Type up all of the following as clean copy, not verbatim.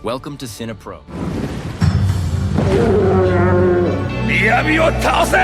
Welcome to Cinepro. 闇を倒せ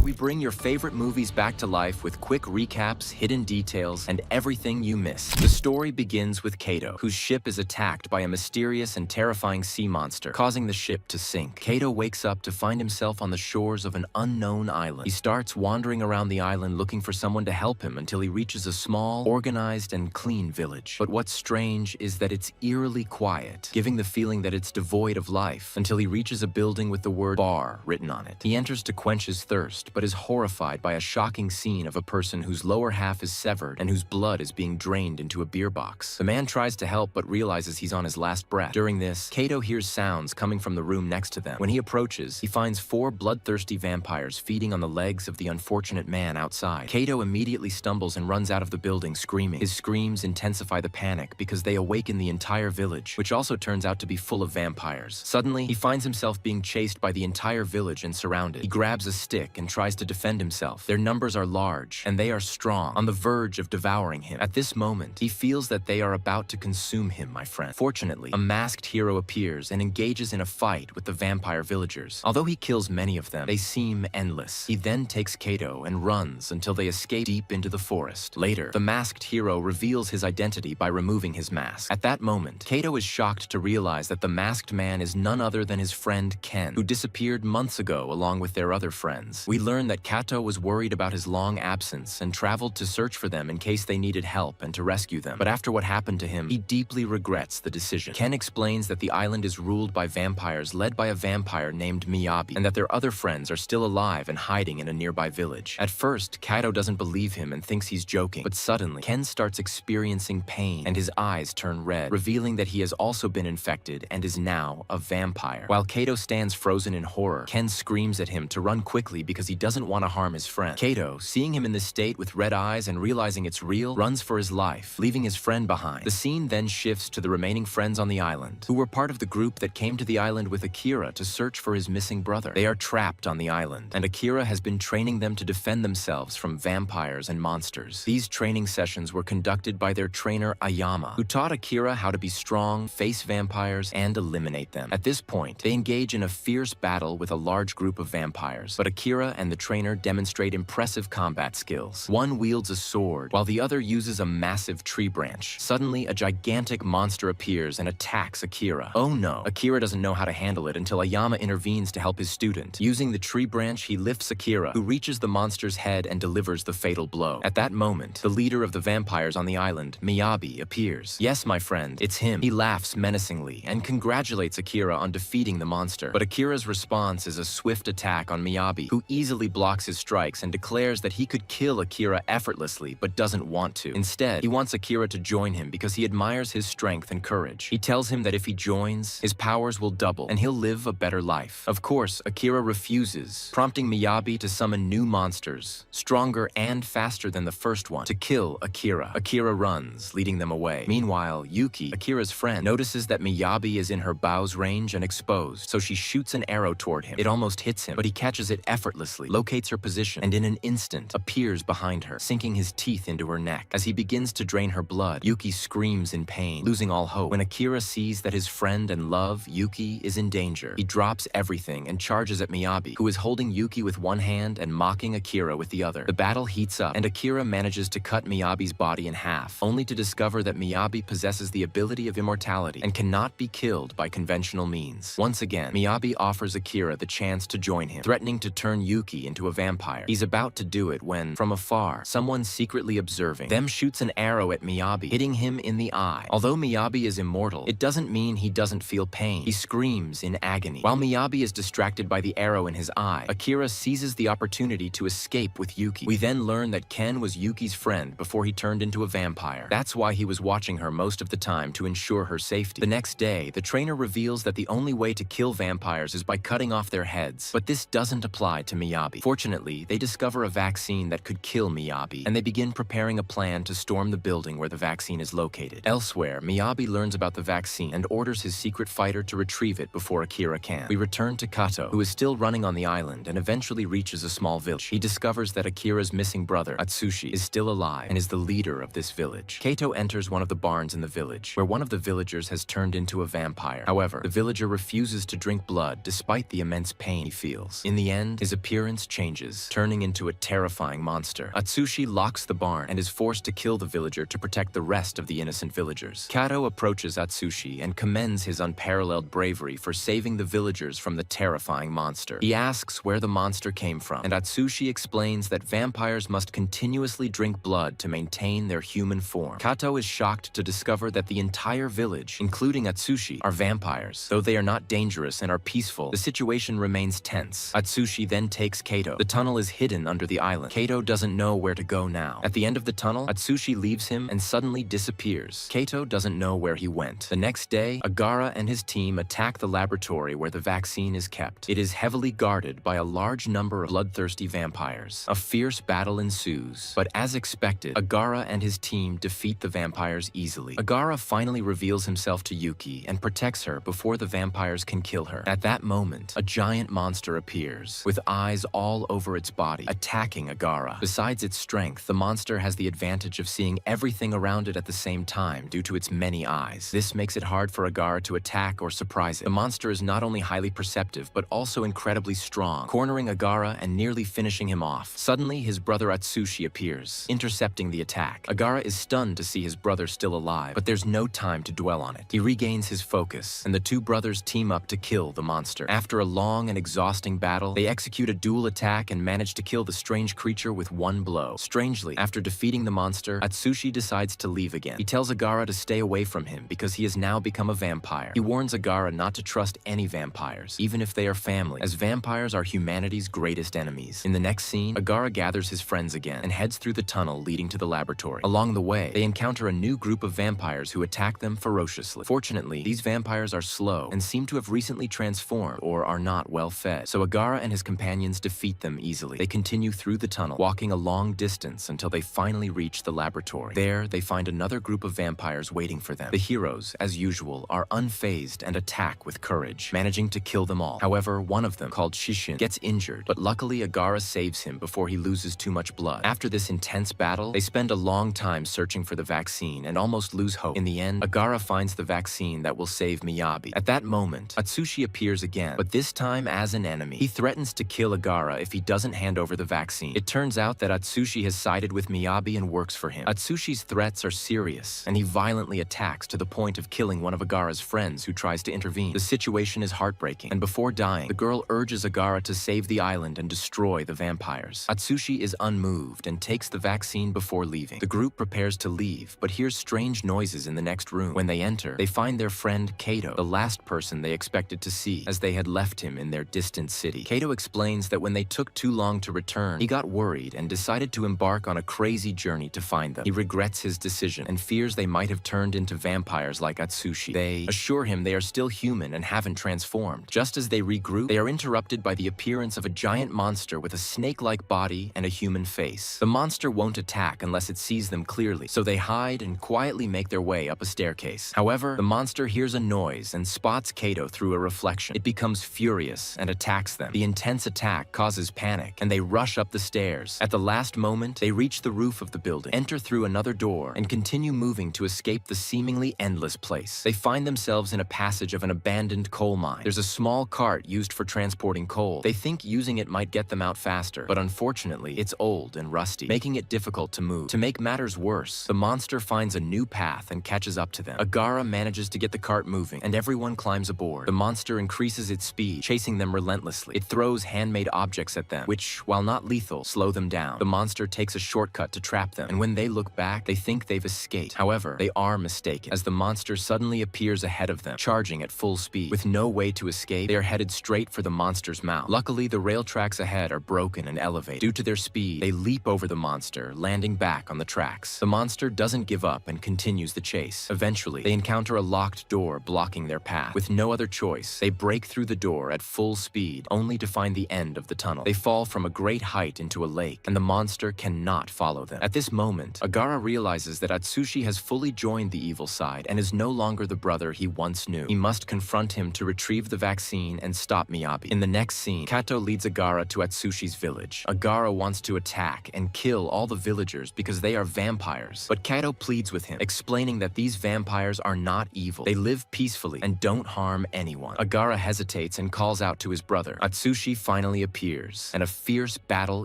We bring your favorite movies back to life with quick recaps, hidden details, and everything you missed. The story begins with Kato, whose ship is attacked by a mysterious and terrifying sea monster, causing the ship to sink. Kato wakes up to find himself on the shores of an unknown island. He starts wandering around the island looking for someone to help him until he reaches a small, organized, and clean village. But what's strange is that it's eerily quiet, giving the feeling that it's devoid of life, until he reaches a building with the word bar written on it. He enters to quench his thirst, but is horrified by a shocking scene of a person whose lower half is severed and whose blood is being drained into a beer box. The man tries to help but realizes he's on his last breath. During this, Kato hears sounds coming from the room next to them. When he approaches, he finds 4 bloodthirsty vampires feeding on the legs of the unfortunate man outside. Kato immediately stumbles and runs out of the building screaming. His screams intensify the panic because they awaken the entire village, which also turns out to be full of vampires. Suddenly, he finds himself being chased by the entire village and surrounded. He grabs a stick and tries to defend himself. Their numbers are large, and they are strong, on the verge of devouring him. At this moment, he feels that they are about to consume him, my friend. Fortunately, a masked hero appears and engages in a fight with the vampire villagers. Although he kills many of them, they seem endless. He then takes Kato and runs until they escape deep into the forest. Later, the masked hero reveals his identity by removing his mask. At that moment, Kato is shocked to realize that the masked man is none other than his friend Ken, who disappeared months ago along with their other friends. We learn that Kato was worried about his long absence and traveled to search for them in case they needed help and to rescue them. But after what happened to him, he deeply regrets the decision. Ken explains that the island is ruled by vampires led by a vampire named Miyabi, and that their other friends are still alive and hiding in a nearby village. At first, Kato doesn't believe him and thinks he's joking, but suddenly, Ken starts experiencing pain and his eyes turn red, revealing that he has also been infected and is now a vampire. While Kato stands frozen in horror, Ken screams at him to run quickly because he doesn't want to harm his friend. Kato, seeing him in this state with red eyes and realizing it's real, runs for his life, leaving his friend behind. The scene then shifts to the remaining friends on the island, who were part of the group that came to the island with Akira to search for his missing brother. They are trapped on the island, and Akira has been training them to defend themselves from vampires and monsters. These training sessions were conducted by their trainer Ayama, who taught Akira how to be strong, face vampires, and eliminate them. At this point, they engage in a fierce battle with a large group of vampires, but Akira and the trainer demonstrate impressive combat skills. One wields a sword, while the other uses a massive tree branch. Suddenly, a gigantic monster appears and attacks Akira. Oh no! Akira doesn't know how to handle it until Ayama intervenes to help his student. Using the tree branch, he lifts Akira, who reaches the monster's head and delivers the fatal blow. At that moment, the leader of the vampires on the island, Miyabi, appears. Yes, my friend, it's him. He laughs menacingly and congratulates Akira on defeating the monster. But Akira's response is a swift attack on Miyabi, who easily blocks his strikes and declares that he could kill Akira effortlessly but doesn't want to. Instead, he wants Akira to join him because he admires his strength and courage. He tells him that if he joins, his powers will double and he'll live a better life. Of course, Akira refuses, prompting Miyabi to summon new monsters, stronger and faster than the first one, to kill Akira. Akira runs, leading them away. Meanwhile, Yuki, Akira's friend, notices that Miyabi is in her bow's range and exposed, so she shoots an arrow toward him. It almost hits him, but he catches it effortlessly, locates her position, and in an instant appears behind her, sinking his teeth into her neck. As he begins to drain her blood, Yuki screams in pain, losing all hope. When Akira sees that his friend and love, Yuki, is in danger, he drops everything and charges at Miyabi, who is holding Yuki with one hand and mocking Akira with the other. The battle heats up, and Akira manages to cut Miyabi's body in half, only to discover that Miyabi possesses the ability of immortality and cannot be killed by conventional means. Once again, Miyabi offers Akira the chance to join him, threatening to turn Yuki into a vampire. He's about to do it when, from afar, someone secretly observing them shoots an arrow at Miyabi, hitting him in the eye. Although Miyabi is immortal, it doesn't mean he doesn't feel pain. He screams in agony. While Miyabi is distracted by the arrow in his eye, Akira seizes the opportunity to escape with Yuki. We then learn that Ken was Yuki's friend before he turned into a vampire. That's why he was watching her most of the time to ensure her safety. The next day, the trainer reveals that the only way to kill vampires is by cutting off their heads, but this doesn't apply to Miyabi. Miyabi. Fortunately, they discover a vaccine that could kill Miyabi, and they begin preparing a plan to storm the building where the vaccine is located. Elsewhere, Miyabi learns about the vaccine and orders his secret fighter to retrieve it before Akira can. We return to Kato, who is still running on the island and eventually reaches a small village. He discovers that Akira's missing brother, Atsushi, is still alive and is the leader of this village. Kato enters one of the barns in the village, where one of the villagers has turned into a vampire. However, the villager refuses to drink blood despite the immense pain he feels. In the end, his appearance changes, turning into a terrifying monster. Atsushi locks the barn and is forced to kill the villager to protect the rest of the innocent villagers. Kato approaches Atsushi and commends his unparalleled bravery for saving the villagers from the terrifying monster. He asks where the monster came from, and Atsushi explains that vampires must continuously drink blood to maintain their human form. Kato is shocked to discover that the entire village, including Atsushi, are vampires. Though they are not dangerous and are peaceful, the situation remains tense. Atsushi then takes Kato. The tunnel is hidden under the island. Kato doesn't know where to go now. At the end of the tunnel, Atsushi leaves him and suddenly disappears. Kato doesn't know where he went. The next day, Agara and his team attack the laboratory where the vaccine is kept. It is heavily guarded by a large number of bloodthirsty vampires. A fierce battle ensues, but as expected, Agara and his team defeat the vampires easily. Agara finally reveals himself to Yuki and protects her before the vampires can kill her. At that moment, a giant monster appears, with eyes all over its body, attacking Agara. Besides its strength, the monster has the advantage of seeing everything around it at the same time due to its many eyes. This makes it hard for Agara to attack or surprise it. The monster is not only highly perceptive, but also incredibly strong, cornering Agara and nearly finishing him off. Suddenly, his brother Atsushi appears, intercepting the attack. Agara is stunned to see his brother still alive, but there's no time to dwell on it. He regains his focus, and the two brothers team up to kill the monster. After a long and exhausting battle, they execute a dual attack and manage to kill the strange creature with one blow. Strangely, after defeating the monster, Atsushi decides to leave again. He tells Agara to stay away from him because he has now become a vampire. He warns Agara not to trust any vampires, even if they are family, as vampires are humanity's greatest enemies. In the next scene, Agara gathers his friends again and heads through the tunnel leading to the laboratory. Along the way, they encounter a new group of vampires who attack them ferociously. Fortunately, these vampires are slow and seem to have recently transformed or are not well fed, so Agara and his companions defeat them easily. They continue through the tunnel, walking a long distance until they finally reach the laboratory. There, they find another group of vampires waiting for them. The heroes, as usual, are unfazed and attack with courage, managing to kill them all. However, one of them, called Shishin, gets injured, but luckily Agara saves him before he loses too much blood. After this intense battle, they spend a long time searching for the vaccine and almost lose hope. In the end, Agara finds the vaccine that will save Miyabi. At that moment, Atsushi appears again, but this time as an enemy. He threatens to kill Agara if he doesn't hand over the vaccine. It turns out that Atsushi has sided with Miyabi and works for him. Atsushi's threats are serious, and he violently attacks to the point of killing one of Agara's friends who tries to intervene. The situation is heartbreaking, and before dying, the girl urges Agara to save the island and destroy the vampires. Atsushi is unmoved and takes the vaccine before leaving. The group prepares to leave, but hears strange noises in the next room. When they enter, they find their friend Kato, the last person they expected to see, as they had left him in their distant city. Kato explains that when they took too long to return, he got worried and decided to embark on a crazy journey to find them. He regrets his decision and fears they might have turned into vampires like Atsushi. They assure him they are still human and haven't transformed. Just as they regroup, they are interrupted by the appearance of a giant monster with a snake-like body and a human face. The monster won't attack unless it sees them clearly, so they hide and quietly make their way up a staircase. However, the monster hears a noise and spots Kato through a reflection. It becomes furious and attacks them. The intense attack causes panic, and they rush up the stairs. At the last moment, they reach the roof of the building, enter through another door, and continue moving to escape the seemingly endless place. They find themselves in a passage of an abandoned coal mine. There's a small cart used for transporting coal. They think using it might get them out faster, but unfortunately, it's old and rusty, making it difficult to move. To make matters worse, the monster finds a new path and catches up to them. Agara manages to get the cart moving, and everyone climbs aboard. The monster increases its speed, chasing them relentlessly. It throws handmade objects at them, which, while not lethal, slow them down. The monster takes a shortcut to trap them, and when they look back, they think they've escaped. However, they are mistaken, as the monster suddenly appears ahead of them, charging at full speed. With no way to escape, they are headed straight for the monster's mouth. Luckily, the rail tracks ahead are broken and elevated. Due to their speed, they leap over the monster, landing back on the tracks. The monster doesn't give up and continues the chase. Eventually, they encounter a locked door blocking their path. With no other choice, they break through the door at full speed, only to find the end of the tunnel. They fall from a great height into a lake, and the monster cannot follow them. At this moment, Agara realizes that Atsushi has fully joined the evil side and is no longer the brother he once knew. He must confront him to retrieve the vaccine and stop Miyabi. In the next scene, Kato leads Agara to Atsushi's village. Agara wants to attack and kill all the villagers because they are vampires, but Kato pleads with him, explaining that these vampires are not evil. They live peacefully and don't harm anyone. Agara hesitates and calls out to his brother. Atsushi finally appears, and a fierce battle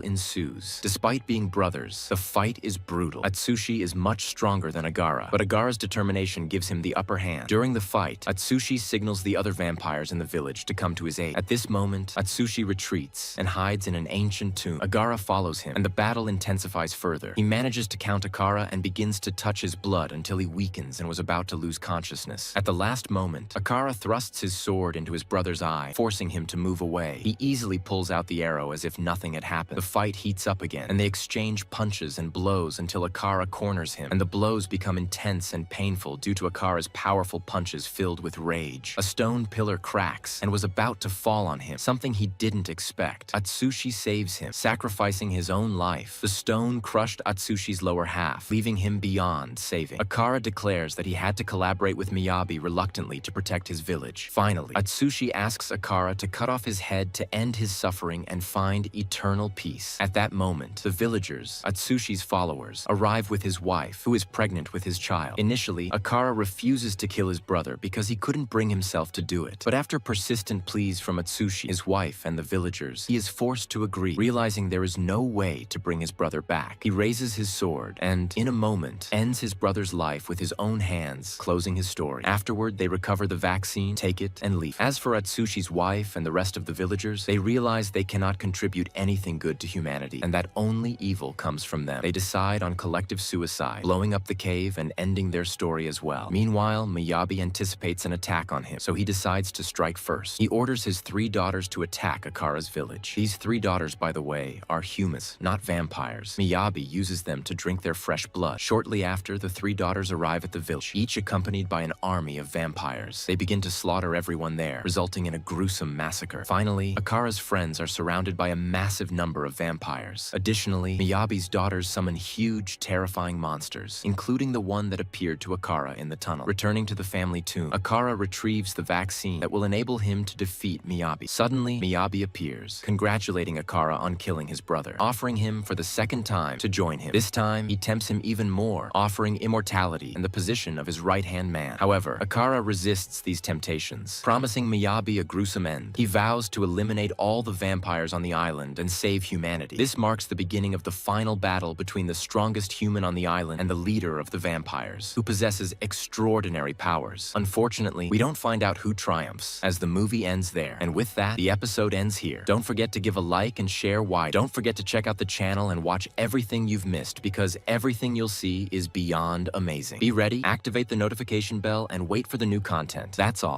ensues. Despite being brothers, the fight is brutal. Atsushi is much stronger than Agara, but Agara's determination gives him the upper hand. During the fight, Atsushi signals the other vampires in the village to come to his aid. At this moment, Atsushi retreats and hides in an ancient tomb. Agara follows him, and the battle intensifies further. He manages to count Akara and begins to touch his blood until he weakens and was about to lose consciousness. At the last moment, Akara thrusts his sword into his brother's eye, forcing him to move away. He easily pulls out the arrow as if nothing had happened. The fight heats up again, and they exchange punches and blows until Akara corners him, and the blows become intense and painful due to Akara's powerful punches filled with rage. A stone pillar cracks and was about to fall on him, something he didn't expect. Atsushi saves him, sacrificing his own life. The stone crushed Atsushi's lower half, leaving him beyond saving. Akara declares that he had to collaborate with Miyabi reluctantly to protect his village. Finally, Atsushi asks Akara to cut off his head to end his suffering and find eternal peace. At that moment, the villagers, Atsushi's followers, arrive with his wife, who is pregnant with his child. Initially, Akara refuses to kill his brother because he couldn't bring himself to do it. But after persistent pleas from Atsushi, his wife, and the villagers, he is forced to agree, realizing there is no way to bring his brother back. He raises his sword and, in a moment, ends his brother's life with his own hands, closing his story. Afterward, they recover the vaccine, take it, and leave. As for Atsushi's wife and the rest of the villagers, they realize they cannot contribute anything good to humanity, and that only evil comes from them. They decide on collective suicide, blowing up the cave and ending their story as well. Meanwhile, Miyabi anticipates an attack on him, so he decides to strike first. He orders his 3 daughters to attack Akara's village. These 3 daughters, by the way, are humans, not vampires. Miyabi uses them to drink their fresh blood. Shortly after, the 3 daughters arrive at the village, each accompanied by an army of vampires. They begin to slaughter everyone there, resulting in a gruesome massacre. Finally, Akara's friends are surrounded by a massive number of vampires. Additionally, Miyabi's daughters summon huge, terrifying monsters, including the one that appeared to Akara in the tunnel. Returning to the family tomb, Akara retrieves the vaccine that will enable him to defeat Miyabi. Suddenly, Miyabi appears, congratulating Akara on killing his brother, offering him for the 2nd time to join him. This time, he tempts him even more, offering immortality and the position of his right-hand man. However, Akara resists these temptations, promising Miyabi a gruesome end. He vows to eliminate all the vampires on the island and save humanity. This marks the beginning of the final battle between the strongest human on the island and the leader of the vampires, who possesses extraordinary powers. Unfortunately, we don't find out who triumphs, as the movie ends there. And with that, the episode ends here. Don't forget to give a like and share why. Don't forget to check out the channel and watch everything you've missed, because everything you'll see is beyond amazing. Be ready, activate the notification bell, and wait for the new content. That's all.